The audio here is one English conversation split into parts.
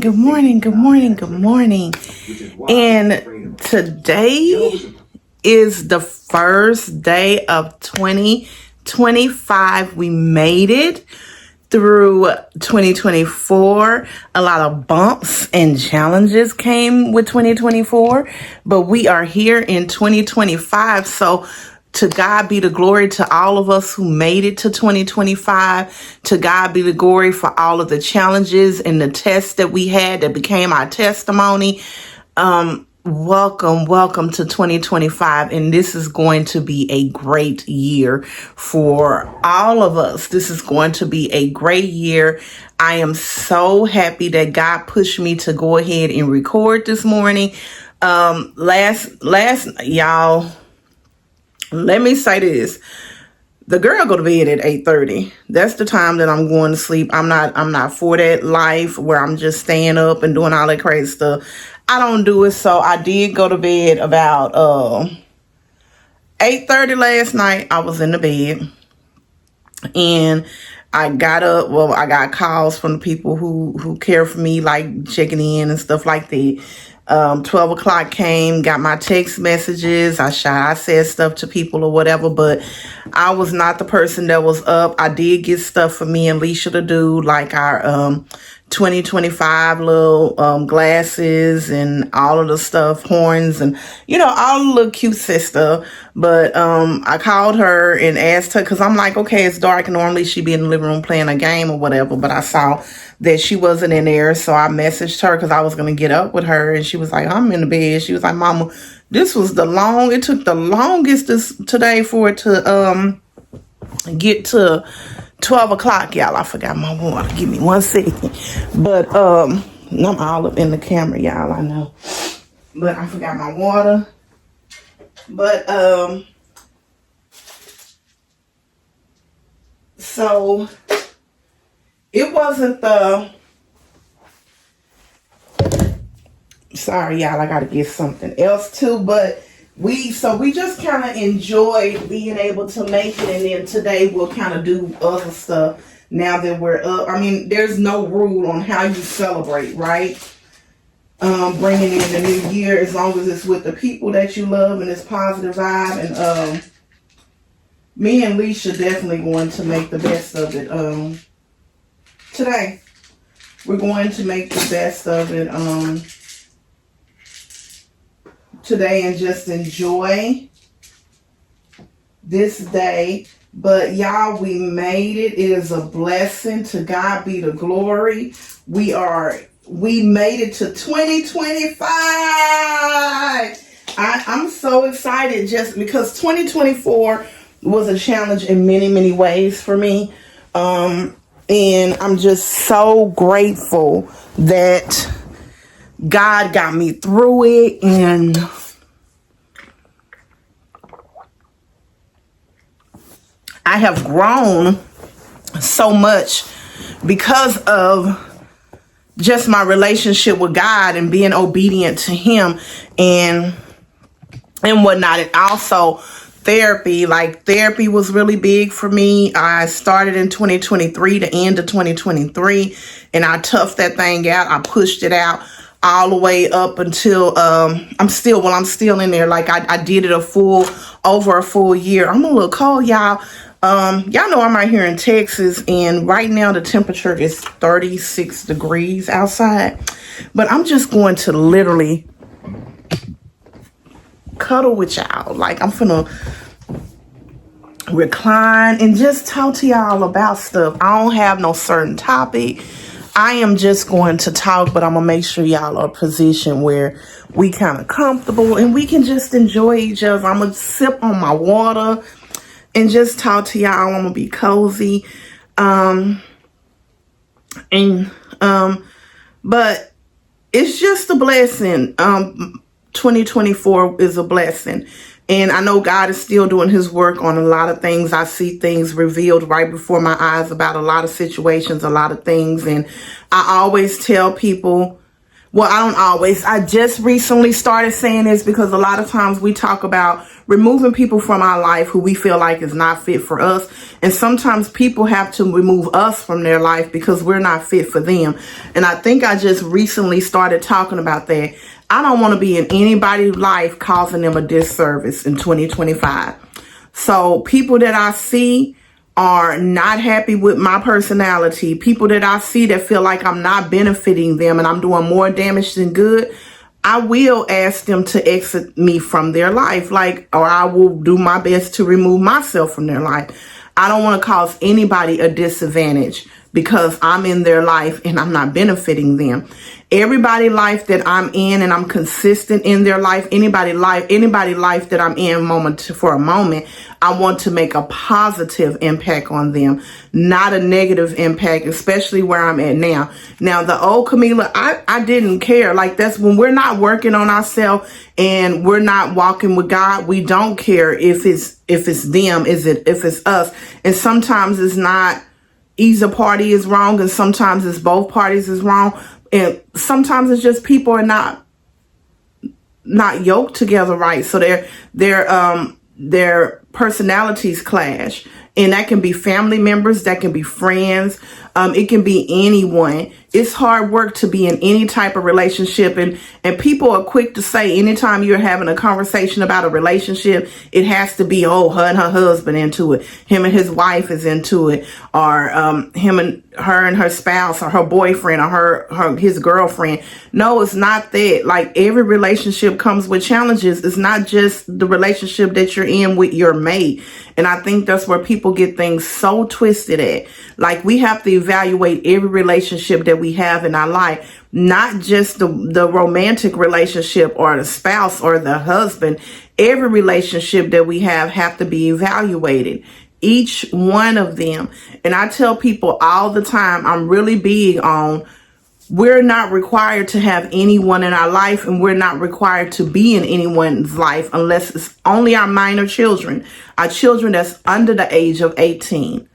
good morning, good morning, good morning. And today is the first day of 2025. We made it through 2024. A lot of bumps and challenges came with 2024, but we are here in 2025. So to God be the glory to all of us who made it to 2025. To God be the glory for all of the challenges and the tests that we had that became our testimony. Welcome to 2025. And this is going to be a great year for all of us. This is going to be a great year. I am so happy that God pushed me to go ahead and record this morning. Last y'all, let me say this. The girl go to bed at 8:30. That's the time that I'm going to sleep. I'm not for that life where I'm just staying up and doing all that crazy stuff. I don't do it. So I did go to bed about 8:30 last night. I was in the bed and I got up. Well, I got calls from the people who care for me, like checking in and stuff like that. 12 o'clock came, got my text messages. I said stuff to people or whatever, but I was not the person that was up. I did get stuff for me and Leisha to do, like our 2025 little glasses and all of the stuff, horns and, all the little cute stuff. But I called her and asked her, because I'm like, okay, it's dark and normally she'd be in the living room playing a game or whatever, but I saw that she wasn't in there. So I messaged her because I was going to get up with her. And she was like, I'm in the bed. She was like, Mama, it took the longest today for it to get to 12 o'clock. Y'all, I forgot my water. Give me 1 second. But I'm all up in the camera, y'all, I know. But I forgot my water. But so it wasn't sorry, y'all, I gotta get something else too, but we just kind of enjoyed being able to make it, and then today we'll kind of do other stuff now that we're up. I mean, there's no rule on how you celebrate, right? Bringing in the new year, as long as it's with the people that you love and it's positive vibe. And me and Leisha definitely going to make the best of it. Today, we're going to make the best of it today and just enjoy this day. But y'all, we made it. It is a blessing. To God be the glory. We made it to 2025. I'm so excited just because 2024 was a challenge in many, many ways for me. And I'm just so grateful that God got me through it. And I have grown so much because of just my relationship with God and being obedient to Him and whatnot. And also therapy. Like, therapy was really big for me. I started in 2023, the end of 2023, and I toughed that thing out. I pushed it out all the way up until I'm still in there. Like, I did it over a full year. I'm a little cold, y'all. Y'all know I'm right here in Texas, and right now the temperature is 36 degrees outside. But I'm just going to literally cuddle with y'all. Like, I'm finna recline and just talk to y'all about stuff. I don't have no certain topic. I am just going to talk, but I'm gonna make sure y'all are positioned where we kind of comfortable and we can just enjoy each other. I'm gonna sip on my water and just talk to y'all. I'm gonna be cozy. But it's just a blessing. 2024 is a blessing. And I know God is still doing His work on a lot of things. I see things revealed right before my eyes about a lot of situations, a lot of things. And I always tell people, Well, I don't always. I just recently started saying this because a lot of times we talk about removing people from our life who we feel like is not fit for us. And sometimes people have to remove us from their life because we're not fit for them. And I think I just recently started talking about that. I don't want to be in anybody's life causing them a disservice in 2025. So people that I see are not happy with my personality, people that I see that feel like I'm not benefiting them and I'm doing more damage than good, I will ask them to exit me from their life, or I will do my best to remove myself from their life. I don't want to cause anybody a disadvantage because I'm in their life and I'm not benefiting them. Everybody life that I'm in and I'm consistent in their life, anybody life that I'm in for a moment, I want to make a positive impact on them, not a negative impact, especially where I'm at now. Now, the old Camila, I didn't care. Like, that's when we're not working on ourselves and we're not walking with God. We don't care if it's them, if it's us. And sometimes it's not either party is wrong, and sometimes it's both parties is wrong. And sometimes it's just people are not yoked together right. So their personalities clash. And that can be family members, that can be friends, it can be anyone. It's hard work to be in any type of relationship. And people are quick to say anytime you're having a conversation about a relationship, it has to be, her and her husband into it. Him and his wife is into it. Or him and her spouse or her boyfriend or his girlfriend. No, it's not that. Like, every relationship comes with challenges. It's not just the relationship that you're in with your mate. And I think that's where people get things so twisted at. Like, we have to evaluate every relationship that we have in our life, not just the romantic relationship or the spouse or the husband. Every relationship that we have to be evaluated. Each one of them. And I tell people all the time, I'm really big on, we're not required to have anyone in our life, and we're not required to be in anyone's life unless it's only our minor children, our children that's under the age of 18.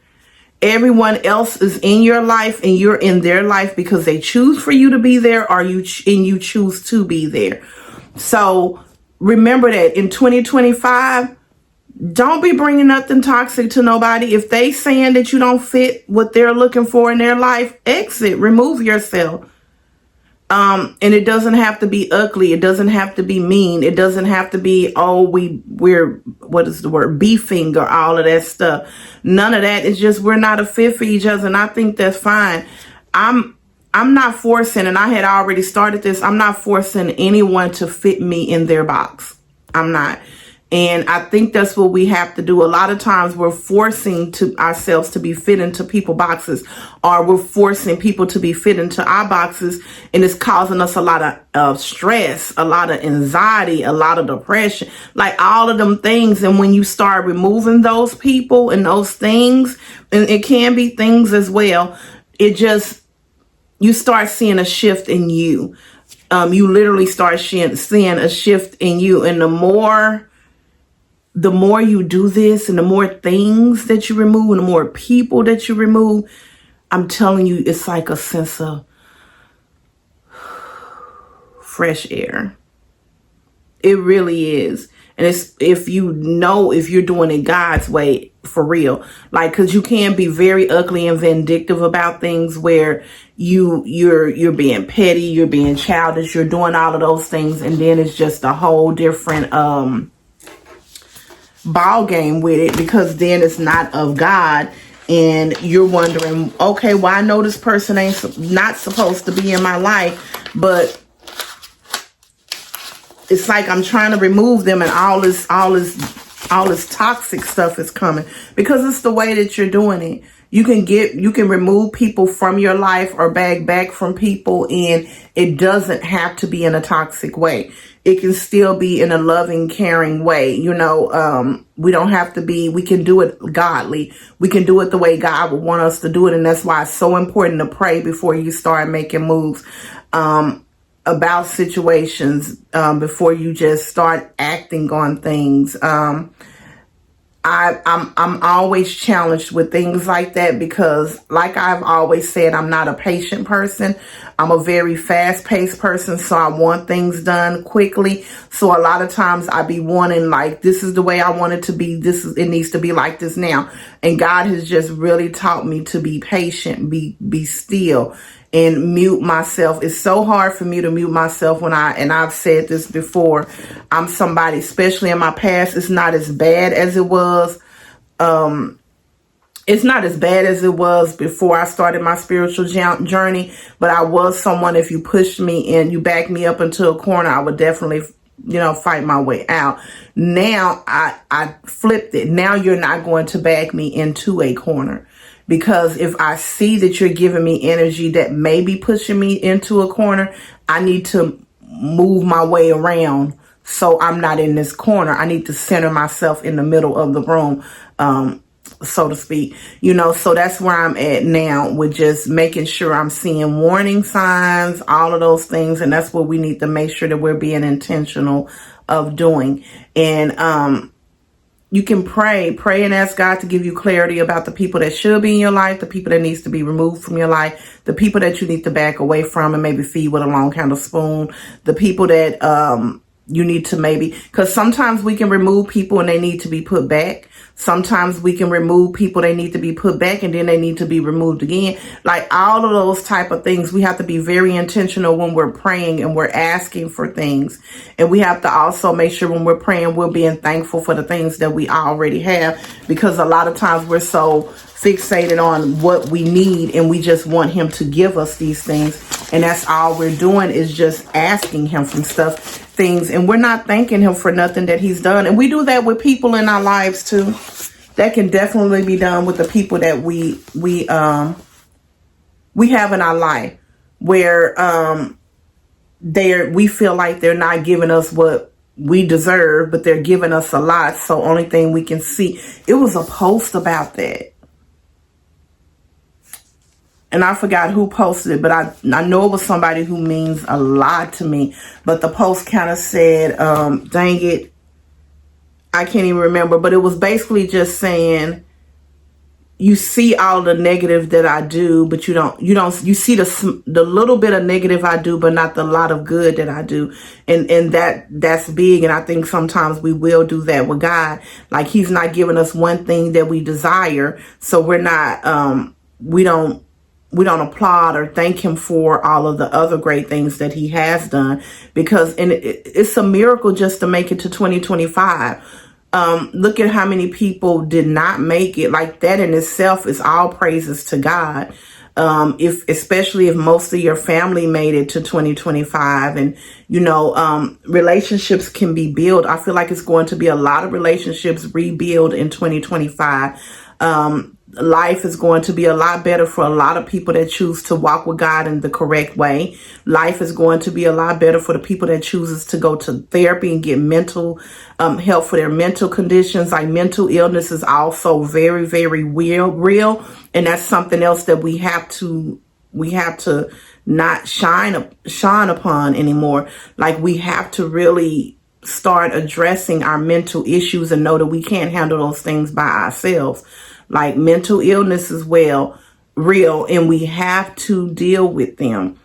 Everyone else is in your life and you're in their life because they choose for you to be there, or you choose to be there. So remember that in 2025, don't be bringing nothing toxic to nobody. If they saying that you don't fit what they're looking for in their life, exit, remove yourself. And it doesn't have to be ugly. It doesn't have to be mean. It doesn't have to be, we're what is the word? Beefing or all of that stuff. None of that. It's just, we're not a fit for each other. And I think that's fine. I'm not forcing, and I had already started this. I'm not forcing anyone to fit me in their box. I'm not. And I think that's what we have to do. A lot of times we're forcing ourselves to be fit into people's boxes, or we're forcing people to be fit into our boxes. And it's causing us a lot of stress, a lot of anxiety, a lot of depression, like all of them things. And when you start removing those people and those things, and it can be things as well, you start seeing a shift in you. You literally start seeing a shift in you. And the more you do this and the more things that you remove and the more people that you remove, I'm telling you, it's like a sense of fresh air. It really is. And it's, if you're doing it God's way, for real, like, cause you can be very ugly and vindictive about things where you're being petty, you're being childish, you're doing all of those things. And then it's just a whole different, ball game with it, because then it's not of God, and you're wondering, okay, well, I know this person ain't not supposed to be in my life, but it's like I'm trying to remove them, and all this toxic stuff is coming because it's the way that you're doing it. You can remove people from your life or back from people, and it doesn't have to be in a toxic way. It can still be in a loving, caring way. We don't have to be, we can do it godly. We can do it the way God would want us to do it. And that's why it's so important to pray before you start making moves about situations, before you just start acting on things. I'm always challenged with things like that because, like I've always said, I'm not a patient person. I'm a very fast-paced person, so I want things done quickly. So a lot of times I be wanting, like, this is the way I want it to be. It needs to be like this now. And God has just really taught me to be patient, be still, and mute myself. It's so hard for me to mute myself and I've said this before, I'm somebody, especially in my past, it's not as bad as it was. It's not as bad as it was before I started my spiritual journey, but I was someone, if you pushed me and you backed me up into a corner, I would definitely, fight my way out. Now I flipped it. Now you're not going to back me into a corner. Because if I see that you're giving me energy that may be pushing me into a corner, I need to move my way around so I'm not in this corner. I need to center myself in the middle of the room, so to speak. So that's where I'm at now, with just making sure I'm seeing warning signs, all of those things. And that's what we need to make sure that we're being intentional of doing. And you can pray and ask God to give you clarity about the people that should be in your life, the people that needs to be removed from your life, the people that you need to back away from and maybe feed with a long handle spoon, the people that you need to because sometimes we can remove people and they need to be put back. Sometimes we can remove people, they need to be put back and then they need to be removed again. Like all of those type of things, we have to be very intentional when we're praying and we're asking for things. And we have to also make sure when we're praying, we're being thankful for the things that we already have, because a lot of times we're so fixated on what we need and we just want him to give us these things. And that's all we're doing, is just asking him for things, and we're not thanking him for nothing that he's done. And we do that with people in our lives too. That can definitely be done with the people that we have in our life, where we feel like they're not giving us what we deserve, but they're giving us a lot. So only thing we can see. It was a post about that, and I forgot who posted it, but I know it was somebody who means a lot to me. But the post kind of said, dang it, I can't even remember, but it was basically just saying, you see all the negative that I do, but you see the little bit of negative I do, but not the lot of good that I do. And that's big. And I think sometimes we will do that with God. Like he's not giving us one thing that we desire. So we're not, we don't applaud or thank him for all of the other great things that he has done, because it's a miracle just to make it to 2025. Look at how many people did not make it. Like that in itself is all praises to God. Especially if most of your family made it to 2025, and relationships can be built. I feel like it's going to be a lot of relationships rebuild in 2025. Life is going to be a lot better for a lot of people that choose to walk with God in the correct way. Life is going to be a lot better for the people that chooses to go to therapy and get mental help for their mental conditions. Like mental illness is also very, very real. And that's something else that we have to not shine upon anymore. Like we have to really start addressing our mental issues and know that we can't handle those things by ourselves. Like mental illness is real, and we have to deal with them.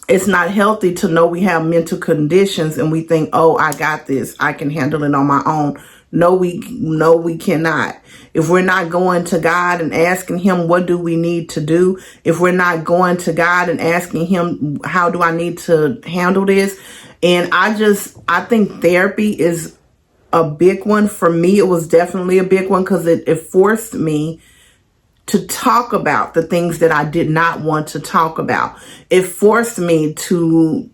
It's not healthy to know we have mental conditions and we think, oh, I got this, I can handle it on my own. No, we cannot. If we're not going to God and asking him, what do we need to do? If we're not going to God and asking him, how do I need to handle this? And I think therapy is a big one. For me, it was definitely a big one, because it forced me to talk about the things that I did not want to talk about. It forced me to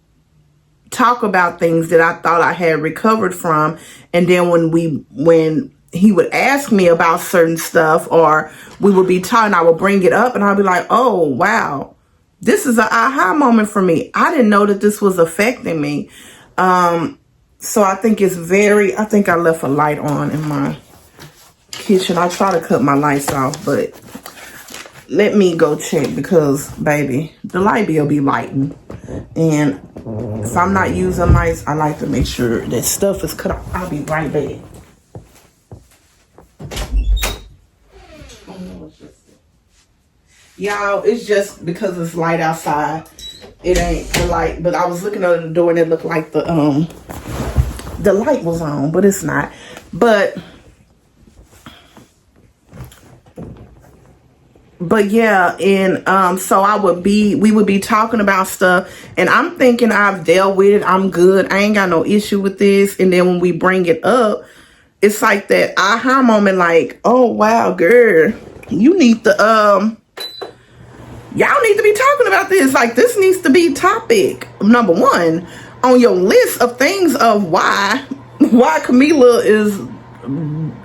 talk about things that I thought I had recovered from. And then when he would ask me about certain stuff, or we would be talking, I would bring it up and I'd be like, oh, wow, this is an aha moment for me. I didn't know that this was affecting me. So I think I think I left a light on in my kitchen. I try to cut my lights off, but let me go check, because baby, the light bill be lighting. And if I'm not using lights, I like to make sure that stuff is cut off. I'll be right back. Y'all, it's just because it's light outside. It ain't the light, but I was looking under the door and it looked like the light was on, but it's not. But yeah, and so we would be talking about stuff, and I'm thinking I've dealt with it, I'm good, I ain't got no issue with this, and then when we bring it up, it's like that aha moment, like, oh wow, girl, you need to y'all need to be talking about this. Like, this needs to be topic number one on your list of things of why Camila is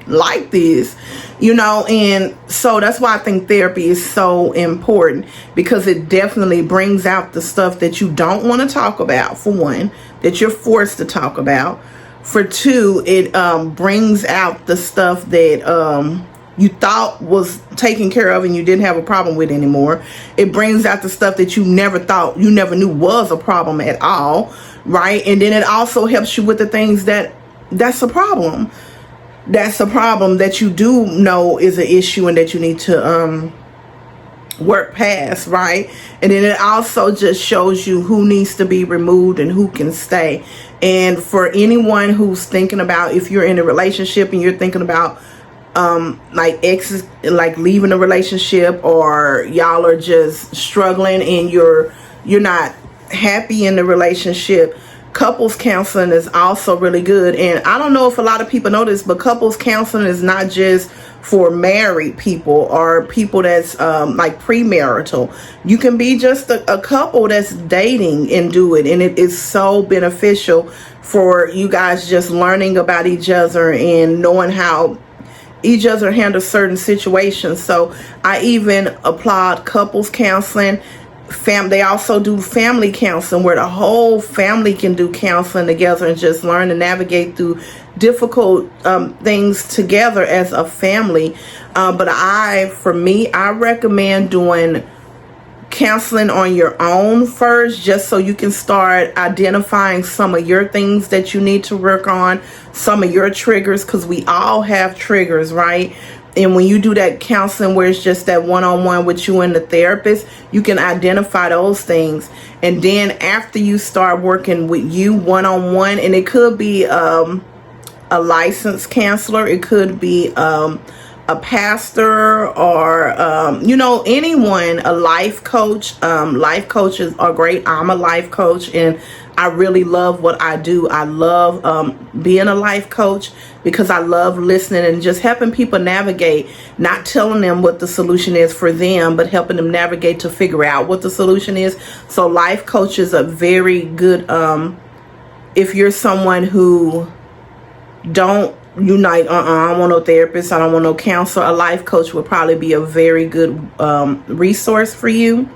like this, and so that's why I think therapy is so important, because it definitely brings out the stuff that you don't want to talk about, for one, that you're forced to talk about. For two, it brings out the stuff that you thought was taken care of and you didn't have a problem with anymore. It brings out the stuff that you never knew was a problem at all, right? And then it also helps you with the things that's a problem. That's a problem that you do know is an issue and that you need to work past, right? And then it also just shows you who needs to be removed and who can stay. And for anyone who's thinking about, if you're in a relationship and you're thinking about like exes, like leaving a relationship, or y'all are just struggling and you're not happy in the relationship, couples counseling is also really good. And I don't know if a lot of people know this, but couples counseling is not just for married people or people that's like premarital. You can be just a couple that's dating and do it, and it is so beneficial for you guys just learning about each other and knowing how each other handle certain situations. So I even applaud couples counseling. They also do family counseling, where the whole family can do counseling together and just learn to navigate through difficult things together as a family. But for me, I recommend doing counseling on your own first, just so you can start identifying some of your things that you need to work on, some of your triggers, because we all have triggers, right? And when you do that counseling where it's just that one-on-one with you and the therapist, you can identify those things. And then after you start working with you one-on-one, and it could be a licensed counselor, it could be a pastor, or anyone, a life coach. Life coaches are great. I'm a life coach and I really love what I do. I love being a life coach, because I love listening and just helping people navigate, not telling them what the solution is for them, but helping them navigate to figure out what the solution is. So life coaches are very good. If you're someone who don't unite, I don't want no therapist, I don't want no counselor, a life coach would probably be a very good resource for you.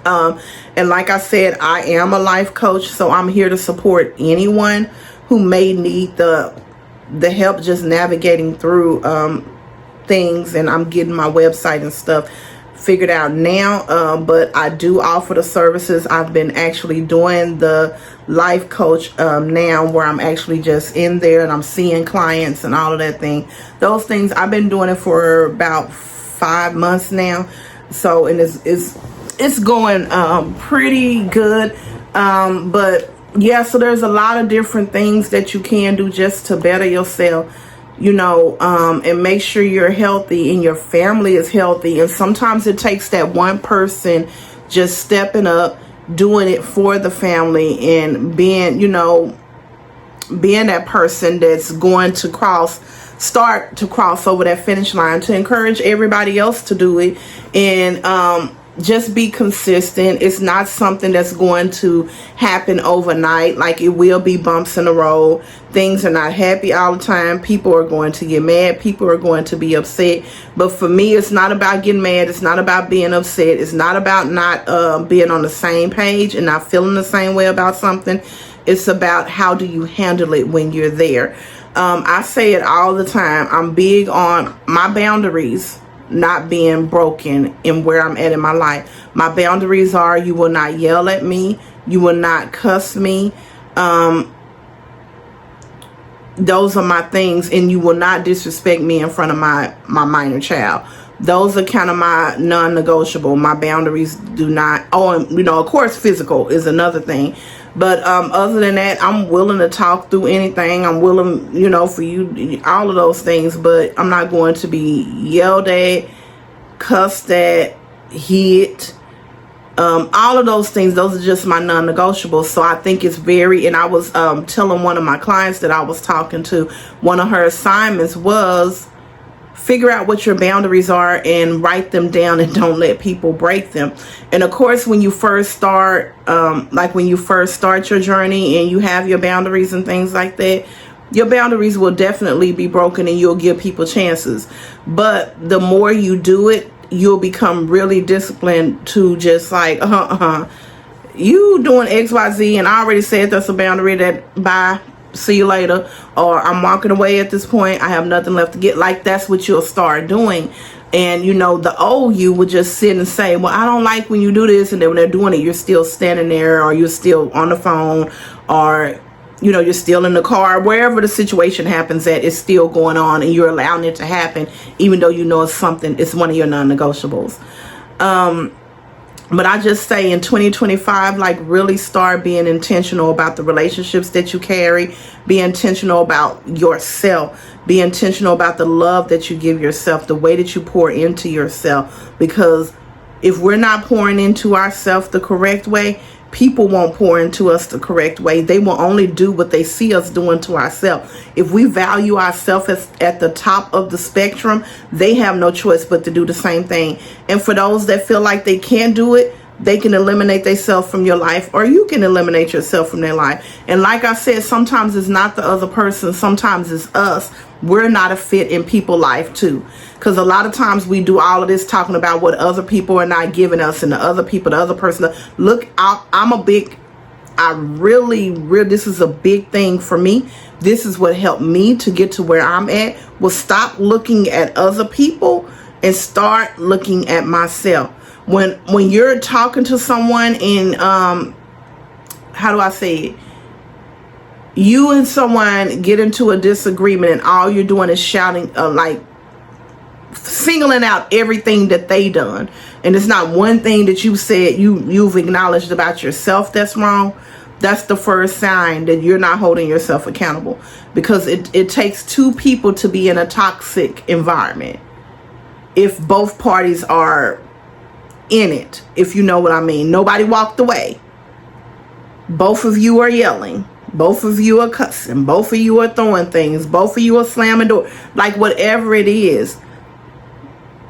And like I said, I am a life coach, so I'm here to support anyone who may need the help just navigating through things. And I'm getting my website and stuff figured out now, but I do offer the services. I've been actually doing the life coach now, where I'm actually just in there and I'm seeing clients and all of that thing. Those things, I've been doing it for about 5 months now. So, and it's going pretty good. But yeah, so there's a lot of different things that you can do just to better yourself, and make sure you're healthy and your family is healthy. And sometimes it takes that one person just stepping up, doing it for the family, and being that person that's going to start to cross over that finish line, to encourage everybody else to do it. And just be consistent. It's not something that's going to happen overnight. Like, it will be bumps in the road. Things are not happy all the time. People are going to get mad. People are going to be upset. But for me, it's not about getting mad. It's not about being upset. It's not about not being on the same page and not feeling the same way about something. It's about how do you handle it when you're there. I say it all the time. I'm big on my boundaries not being broken in where I'm at in my life. My boundaries are, you will not yell at me, you will not cuss me, those are my things, and you will not disrespect me in front of my minor child. Those are kind of my non-negotiable. My boundaries do not. Oh, and of course, physical is another thing. But other than that, I'm willing to talk through anything. I'm willing, for you, all of those things. But I'm not going to be yelled at, cussed at, hit. All of those things, those are just my non-negotiables. So I think it's and I was telling one of my clients that I was talking to, one of her assignments was figure out what your boundaries are and write them down and don't let people break them. And of course, when you first start, when you first start your journey and you have your boundaries and things like that, your boundaries will definitely be broken and you'll give people chances. But the more you do it, you'll become really disciplined to just like, you doing XYZ and I already said that's a boundary, that bye, see you later, or I'm walking away at this point, I have nothing left to get. Like, that's what you'll start doing. And the old you would just sit and say, well, I don't like when you do this, and then when they're doing it, you're still standing there, or you're still on the phone, or you're still in the car, wherever the situation happens at, it's still going on and you're allowing it to happen, even though it's one of your non-negotiables. But I just say in 2025, like, really start being intentional about the relationships that you carry. Be intentional about yourself. Be intentional about the love that you give yourself, the way that you pour into yourself. Because if we're not pouring into ourselves the correct way, people won't pour into us the correct way. They will only do what they see us doing to ourselves. If we value ourselves at the top of the spectrum, they have no choice but to do the same thing. And for those that feel like they can't do it, they can eliminate themselves from your life, or you can eliminate yourself from their life. And like I said, sometimes it's not the other person, sometimes it's us. We're not a fit in people's life too. Because a lot of times we do all of this talking about what other people are not giving us, and the other person. Look, this is a big thing for me. This is what helped me to get to where I'm at. Well, stop looking at other people and start looking at myself. When you're talking to someone and how do I say it? You and someone get into a disagreement and all you're doing is shouting, like singling out everything that they done, and it's not one thing that you said you've acknowledged about yourself that's wrong. That's the first sign that you're not holding yourself accountable, because it takes two people to be in a toxic environment if both parties are in it, if you know what I mean. Nobody walked away. Both of you are yelling. Both of you are cussing. Both of you are throwing things. Both of you are slamming doors. Like, whatever it is.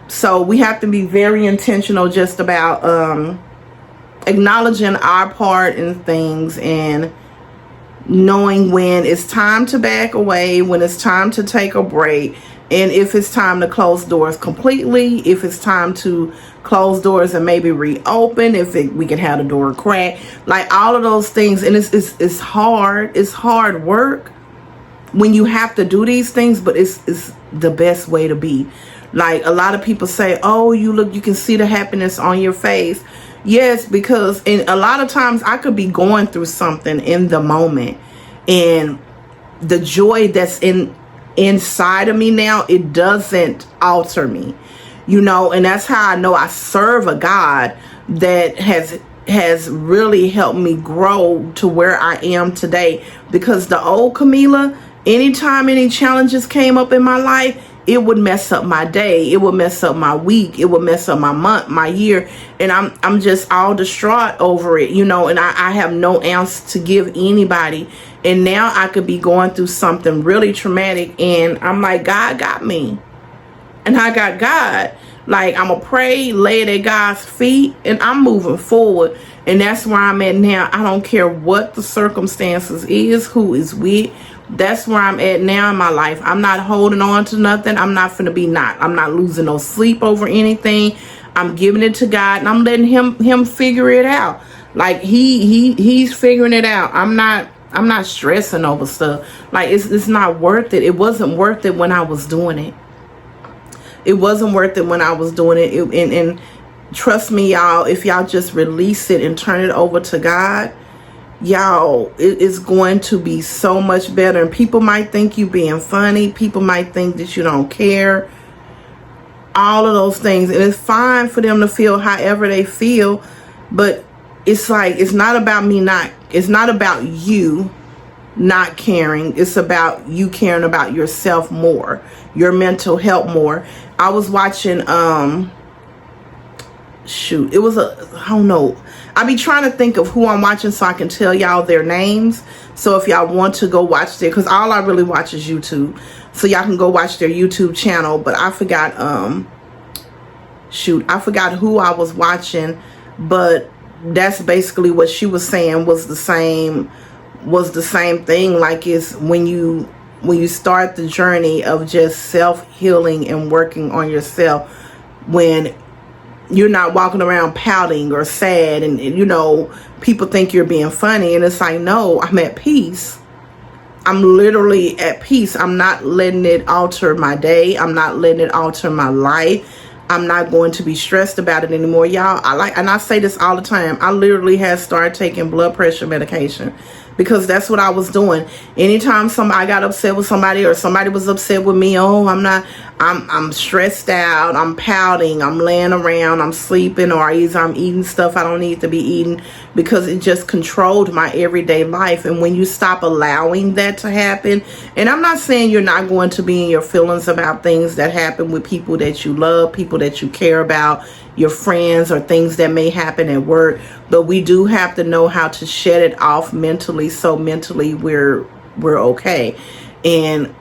So we have to be very intentional just about acknowledging our part in things and knowing when it's time to back away, when it's time to take a break, and if it's time to close doors completely, if it's time to close doors and maybe reopen, we can have the door crack, like all of those things. And it's hard work when you have to do these things, but it's the best way to be. Like, a lot of people say, oh, you can see the happiness on your face. Yes, because a lot of times I could be going through something in the moment, and the joy that's inside of me now, it doesn't alter me, and that's how I know I serve a God that has really helped me grow to where I am today. Because the old Camila, anytime any challenges came up in my life, it would mess up my day, it would mess up my week, it would mess up my month, my year, and I'm just all distraught over it, and I have no ounce to give anybody. And now I could be going through something really traumatic, and I'm like, God got me, and I got God. Like, I'm gonna pray, lay it at God's feet, and I'm moving forward. And that's where I'm at now. I don't care what the circumstances is, who is with. That's where I'm at now in my life. I'm not holding on to nothing. I'm not losing no sleep over anything. I'm giving it to God, and I'm letting him figure it out. Like, he's figuring it out. I'm not stressing over stuff. Like, it's not worth it. It wasn't worth it when I was doing it. It wasn't worth it when I was doing it. And trust me, y'all, if y'all just release it and turn it over to God, y'all, it is going to be so much better. And people might think you being funny. People might think that you don't care. all of those things. And it's fine for them to feel however they feel, but it's like, it's not about me not, it's not about you not caring. It's about you caring about yourself more, your mental health more. I was watching, shoot, it was I don't know. I be trying to think of who I'm watching so I can tell y'all their names. So if y'all want to go watch their, because all I really watch is YouTube. So y'all can go watch their YouTube channel. But I forgot, shoot, I forgot who I was watching. But that's basically what she was saying was the same thing. Like, it's when you start the journey of just self-healing and working on yourself, when you're not walking around pouting or sad and you know, people think you're being funny, and it's like, no, I'm at peace. I'm literally at peace. I'm not letting it alter my day. I'm not letting it alter my life. I'm not going to be stressed about it anymore. Y'all, I say this all the time, I literally had started taking blood pressure medication, because that's what I was doing. Anytime I got upset with somebody, or somebody was upset with me, oh, I'm stressed out, I'm pouting, I'm laying around, I'm sleeping, or either I'm eating stuff I don't need to be eating, because it just controlled my everyday life. And when you stop allowing that to happen, and I'm not saying you're not going to be in your feelings about things that happen with people that you love, people that you care about, your friends, or things that may happen at work, but we do have to know how to shed it off mentally, so mentally we're okay. And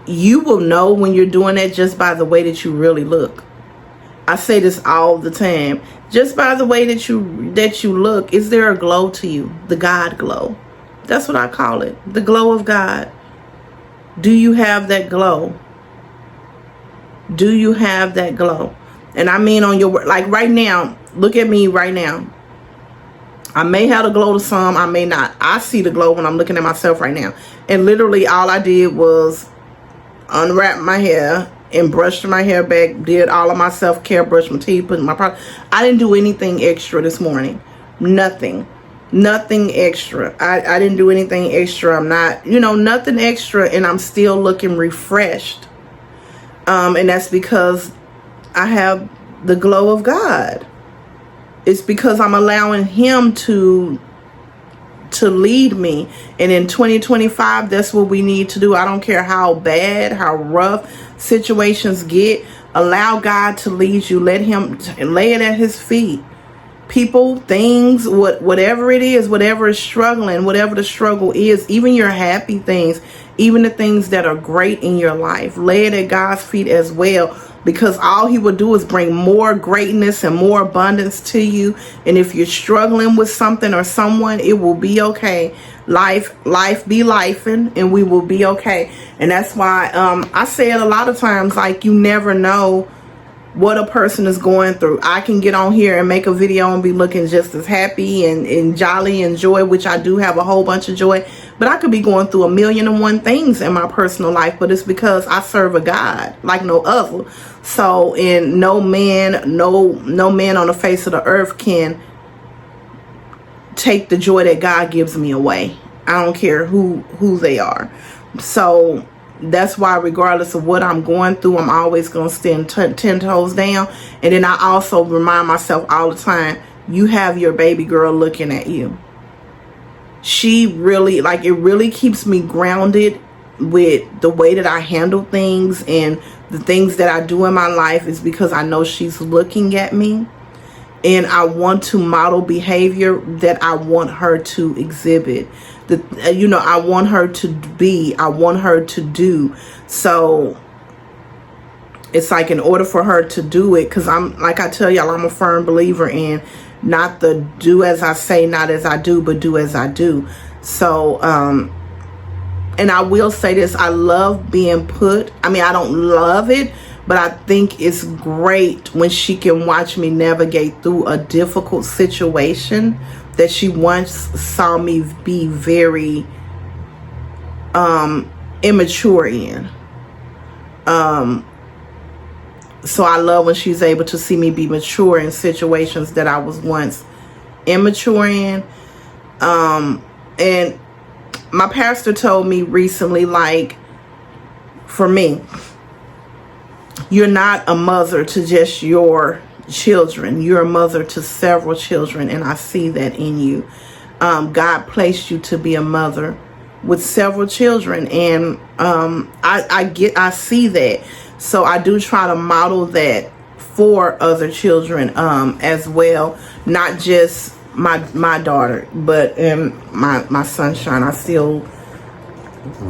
you will know when you're doing that just by the way that you really look. I say this all the time. Just by the way that you look, is there a glow to you? The God glow. That's what I call it. The glow of God. Do you have that glow? Do you have that glow? And I mean on your, like right now, look at me right now. I may have the glow to some, I may not. I see the glow when I'm looking at myself right now. And literally all I did was unwrap my hair and brushed my hair back, did all of my self-care, brushed my teeth, put in my product. I didn't do anything extra this morning. Nothing extra. I didn't do anything extra. I'm not, you know, nothing extra, and I'm still looking refreshed. And that's because I have the glow of God. It's because I'm allowing him to lead me. And in 2025, that's what we need to do. I don't care how bad, how rough situations get. Allow God to lead you. Let him lay it at his feet. People, things, whatever it is, whatever is struggling, whatever the struggle is, even your happy things, even the things that are great in your life, lay it at God's feet as well, because all he will do is bring more greatness and more abundance to you. And if you're struggling with something or someone, it will be okay. Life be lifing, and we will be okay. And that's why I say it a lot of times, like, you never know what a person is going through. I can get on here and make a video and be looking just as happy and jolly and joy, which I do have a whole bunch of joy, but I could be going through 1,000,001 things in my personal life. But it's because I serve a God like no other. So, and no man on the face of the earth can take the joy that God gives me away. I don't care who they are. So that's why, regardless of what I'm going through, I'm always going to stand 10 toes down. And then I also remind myself all the time, you have your baby girl looking at you. She really, like, it really keeps me grounded with the way that I handle things and the things that I do in my life, is because I know she's looking at me. And I want to model behavior that I want her to exhibit. I want her to be, I want her to do. So it's like, in order for her to do it, because I'm, like I tell y'all, I'm a firm believer in not the do as I say, not as I do, but do as I do. So, and I will say this, I love being put, I mean, I don't love it, but I think it's great when she can watch me navigate through a difficult situation that she once saw me be very immature in. So I love when she's able to see me be mature in situations that I was once immature in. And my pastor told me recently, like, for me, You're not a mother to just your children. You're a mother to several children, and I see that in you. God placed you to be a mother with several children, and I see that. So I do try to model that for other children as well, not just my daughter, but my sunshine. I still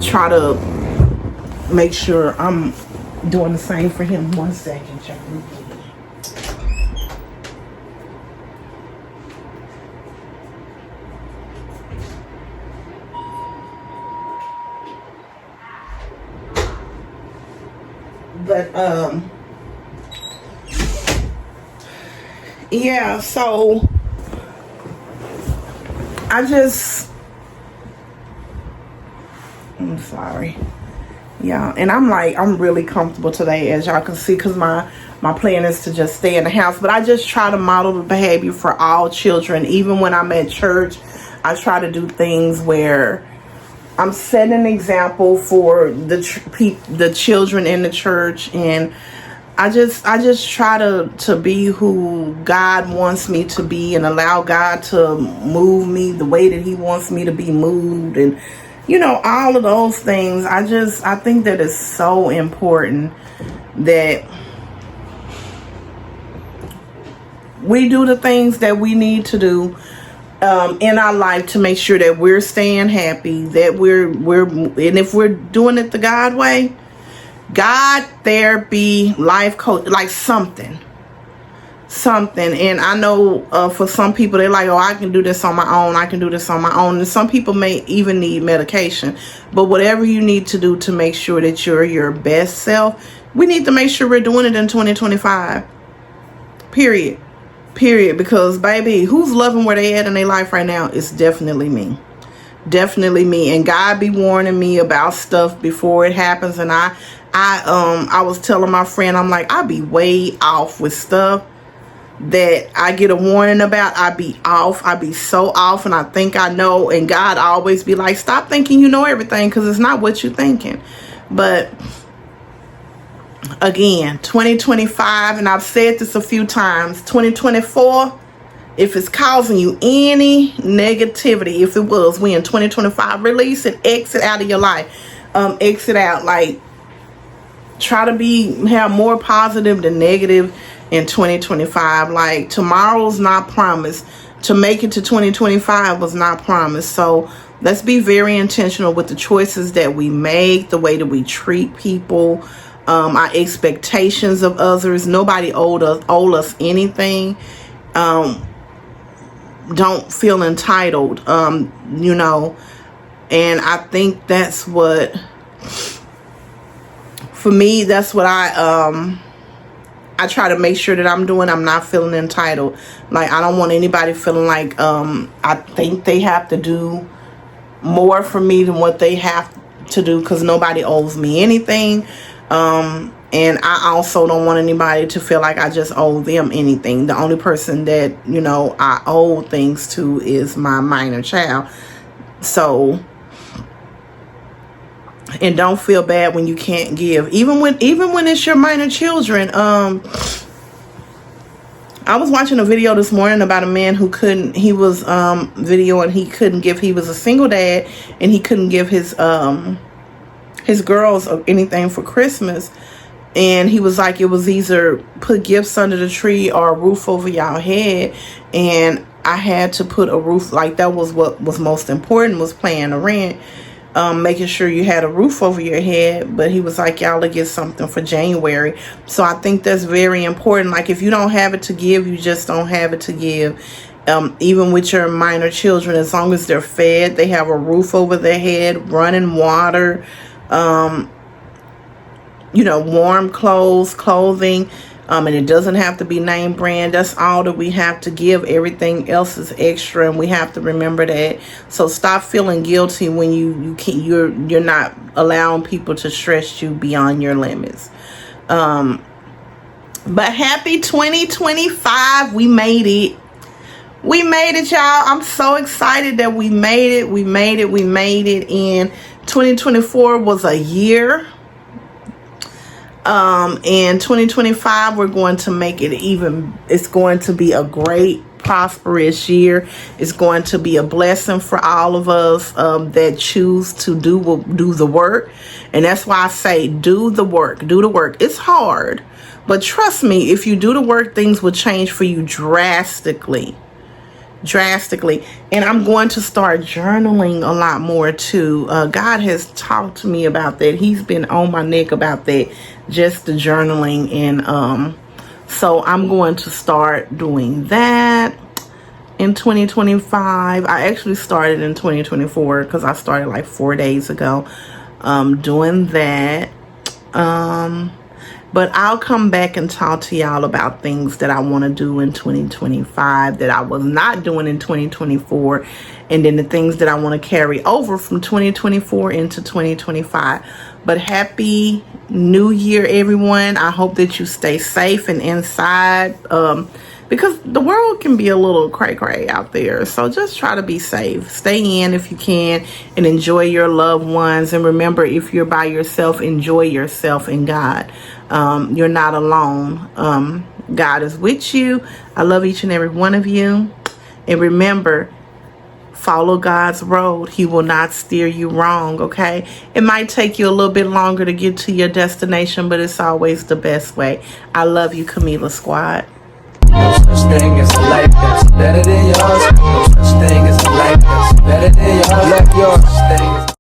try to make sure I'm doing the same for him. 1 second, check. But yeah, so I'm sorry. Yeah, and I'm really comfortable today, as y'all can see, because my plan is to just stay in the house. But I just try to model the behavior for all children. Even when I'm at church, I try to do things where I'm setting an example for the children in the church, and I just try to be who God wants me to be, and allow God to move me the way that He wants me to be moved, and all of those things. I think that it's so important that we do the things that we need to do in our life to make sure that we're staying happy, that and if we're doing it the God way, God, therapy, life coach, like something. And I know for some people, they're like, oh, I can do this on my own. I can do this on my own. And some people may even need medication. But whatever you need to do to make sure that you're your best self, we need to make sure we're doing it in 2025. Period. Because, baby, who's loving where they at in their life right now? It's definitely me. Definitely me. And God be warning me about stuff before it happens. And I was telling my friend, I'm like, I be way off with stuff that I get a warning about. I be off. I be so off, and I think I know. And God always be like, stop thinking you know everything, because it's not what you're thinking. But again, 2025, and I've said this a few times, 2024, if it's causing you any negativity, if it was, we in 2025, release it, exit out of your life. Exit out. Like, try to have more positive than negative in 2025. Like, tomorrow's not promised. To make it to 2025 was not promised. So let's be very intentional with the choices that we make, the way that we treat people, our expectations of others. Nobody owe us anything. Don't feel entitled, and I think that's what, for me, that's what I try to make sure that I'm doing. I'm not feeling entitled. Like, I don't want anybody feeling like I think they have to do more for me than what they have to do, because nobody owes me anything. And I also don't want anybody to feel like I just owe them anything. The only person that, I owe things to is my minor child. So, and don't feel bad when you can't give. Even when it's your minor children. I was watching a video this morning about a man who couldn't, he was videoing, he couldn't give, he was a single dad, and he couldn't give his girls anything for Christmas. And he was like, it was either put gifts under the tree or a roof over y'all head. And I had to put a roof, like, that was what was most important, was paying the rent, making sure you had a roof over your head. But he was like, y'all will get something for January. So I think that's very important. Like, if you don't have it to give, you just don't have it to give. Even with your minor children, as long as they're fed, they have a roof over their head, running water, warm clothing, and it doesn't have to be name brand. That's all that we have to give. Everything else is extra, and we have to remember that. So stop feeling guilty when you're not allowing people to stress you beyond your limits. But happy 2025. We made it. We made it, y'all. I'm so excited that we made it. We made it. And 2024 was a year. In 2025, we're going to make it it's going to be a great, prosperous year. It's going to be a blessing for all of us that choose to do the work. And that's why I say do the work. Do the work. It's hard, but trust me, if you do the work, things will change for you drastically. And I'm going to start journaling a lot more too. God has talked to me about that. He's been on my neck about that, just the journaling. And so I'm going to start doing that in 2025. I actually started in 2024 because I started like 4 days ago doing that. But I'll come back and talk to y'all about things that I want to do in 2025 that I was not doing in 2024. And then the things that I want to carry over from 2024 into 2025. But happy New Year, everyone. I hope that you stay safe and inside. Because the world can be a little cray-cray out there. So just try to be safe. Stay in if you can and enjoy your loved ones. And remember, if you're by yourself, enjoy yourself in God. You're not alone. God is with you. I love each and every one of you. And remember, follow God's road. He will not steer you wrong, okay? It might take you a little bit longer to get to your destination, but it's always the best way. I love you, Camila Squad. No such thing as a life that's better than